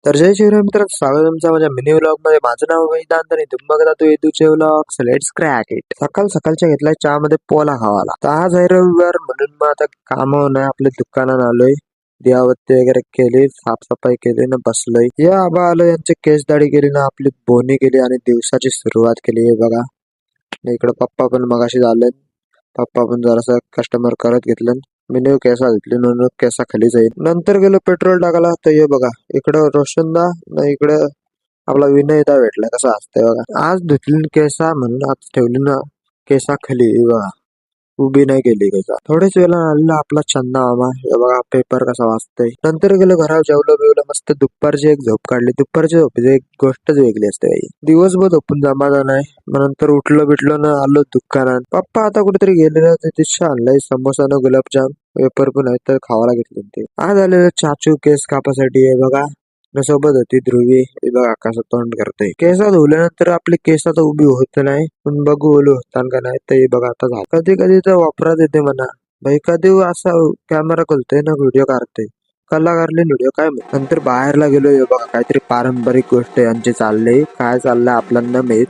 तर जय शिवराय मित्रांनो, स्वागत आहे तुमचं माझ्या मिनी व्लॉग मध्ये. माझं नाव वेदांत आणि तुम्ही बघत आहात वेदूचे व्लॉग. Let's crack it. सकाळ सकाळच्या घेतलाय चहा मध्ये पोला खावाला. तर आज आहे रविवार म्हणून मग आता काम नाही, आपल्या दुकानात आलोय. दियावत्ती वगैरे केली, साफसफाई केली ना बसलोय. या आबा आलो, यांची केस दाढी केली ना, आपली बोनी केली आणि दिवसाची सुरुवात केली. हे बघा, इकडे पप्पा पण मगाशी झाले. पप्पा पण जरासं कस्टमर करत घेतलं. मी न्यू केसा घेतली म्हणून केसा खाली जाईल. नंतर गेलो पेट्रोल टाकायला. तर हे बघा, इकडं रोशनदा ना इकडे आपला विनयदा भेटला. कसा असतंय बघा. आज धुतली केसा म्हणून आज ठेवली ना केसा खाली. हे बघा, उभी नाही केली केसा. थोडेच वेळा आलेला आपला चंदा मामा. हे बघा पेपर कसा वाचतोय. नंतर गेलो घरावर, जेवलो बिवलं मस्त. दुपारची एक झोप काढली. दुपारची झोपेची एक गोष्टच वेगळी असते बाई. दिवसभर झोपून जमाना नाही. मग नंतर उठलो बिटलो ना, आलो दुकानात. पप्पा आता कुठेतरी गेलेलं, ते डिश आणलंय समोसा न गुलाबजाम. पेपर पण आहे तर खावायला घेतले ते. आज आलेलं चाचू केस कापासाठी. हे बघा, न सोबत होती ध्रुवी. हे बघा कसं तोंड करते. केसा धुल्यानंतर आपली केस आता उभी होत नाही, पण बघू ओलू होतान का नाही. तर हे बघा आता झालं. कधी कधी तर वापरात येते म्हणा भाई. कधी असा कॅमेरा खोलते ना, व्हिडिओ काढते. कलाकारले व्हिडिओ काय म्हणते. नंतर बाहेरला गेलो. हे बघा, काहीतरी पारंपरिक गोष्ट यांची चालली. काय चाललंय आपल्याला माहित.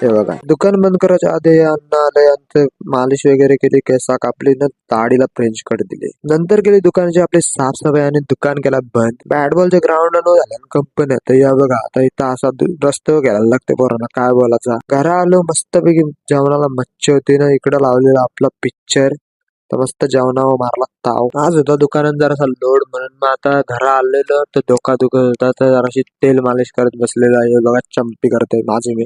हे बघा, दुकान बंद करायच्या आधी अण्णा आले, यांचं मालिश वगैरे केली, केसा कापली ना, दाढीला फ्रेंच कट दिले. नंतर केली दुकानाची आपली साफसफाई आणि दुकान केला बंद. बॅट बॉलच्या ग्राउंड न झाल्या कंपनी. तर या बघा, आता इथं असा रस्त्यावर घ्यायला लागते पोरांना, काय बोलायचा. घरा आलो मस्तपैकी. जेवणाला मच्छी होती ना, इकडे लावलेला आपला पिक्चर. तर मस्त जेवणावर मारला ताव. आज होता दुकानात जरासा लोड म्हणून मग आता घरा आलेलं तर डोका दुखत होता, तर जराशी तेल मालिश करत बसलेला. हे बघा, चंपी करते माझी मी.